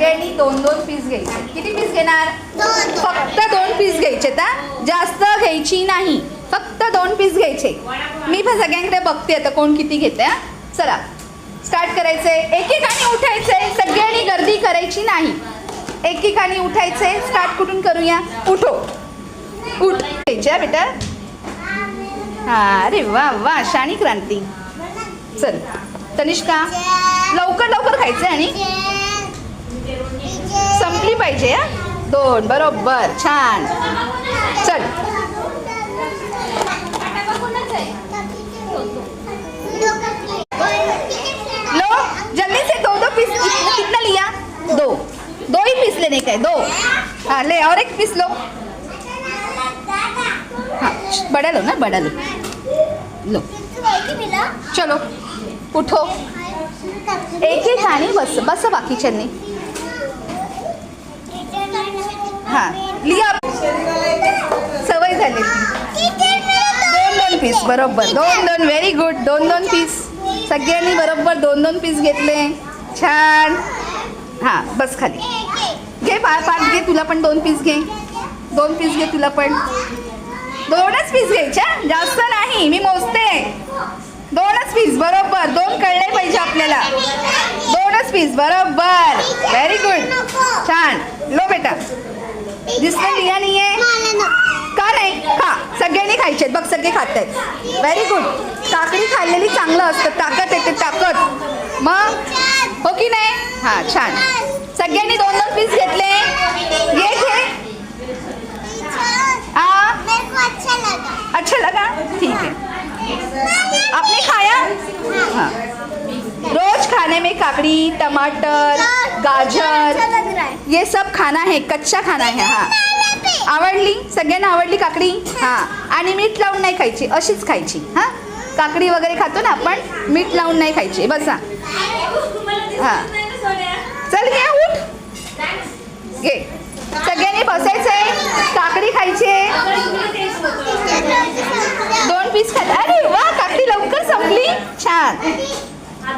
सगळ्यांनी 2-2 पीस घ्यायचे. किती पीस घेणार? फक्त 2 पीस घ्यायचे. जास्त घ्यायची नाही, फक्त 2 पीस घ्यायचे. मी पण सगळ्यांकडे बघते आता कोण किती घेते. चला स्टार्ट करायचंय. एकेकाने उठायचंय, सगळ्यांनी गर्दी करायची नाही. एकेकाने उठायचंय. स्टार्ट कुठून करूया? उठो, उठ घ्यायच्या बेटा. हा, अरे वा वा, शाणी क्रांती. चल तनिष्का, लवकर लवकर खायचं आणि संपली पाहिजे. 2 बरोबर, छान. चल लो जल्दी से 2-2 पीस. कितना लिया? 2 ही पीस लेने का है. 2. हाँ ले, और एक पीस लो. हाँ बड़ा लो ना, बड़ा लो. चलो उठो. एक एक खाणी. बस बस बाकीच्यांनी. हां लिया, सवय झाली. 2-2 पीस बरोबर. 2-2 व्हेरी गुड. 2-2 पीस सगळ्यांनी बरोबर 2-2 पीस घेतले. छान. हां बस खाली. घे पाच घे, तुला पण 2 पीस घे. 2 पीस घे तुला पण. 2च पीस घ्यायच्या, जास्त नाही. मी मोजते. 2च पीस बरोबर. 2 कळले पाहिजे आपल्याला. 2च पीस बरोबर. व्हेरी गुड, छान. लो बेटा, दिसलं लिया नाही आहे का? नाही खा. सगळ्यांनी खायचे. बघ सगळे खात आहेत. Very good. काकडी खाल्लेली चांगलं असतं, ताकद येते, ताकद. मग हो की नाही? हां छान. सगळ्यांनी 2-2 पीस घेतले. घे घे. अच्छा लगा, ठीक है. आपने खाया? हाँ. रोज खाने में काकड़ी, टमाटर, गाजर, ये सब खाना है, कच्चा खाना है. हाँ आवडली? सगळ्यांना आवडली काकडी? हां. आणि मीठ लावून नाही खायची, अशीच खायची. हां काकडी वगैरे खातो ना आपण, मीठ लावून नाही खायची. बसा. हां चल घे, उठ घे. सगळ्यांनी बसायचंय. काकडी खायची आहे. 2 पीस खात. अरे वा, काकडी लवकर संपली. छान.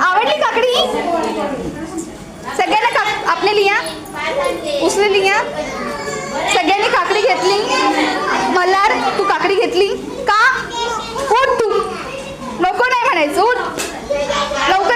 आवडली काकडी? सगळ्यांना आपने लिया, उसने लिया. सगळ्यांनी काकडी घेतली. मल्हार तू काकडी घेतली का? उठ तू. नको नाही म्हणायचं, उठ लवकर.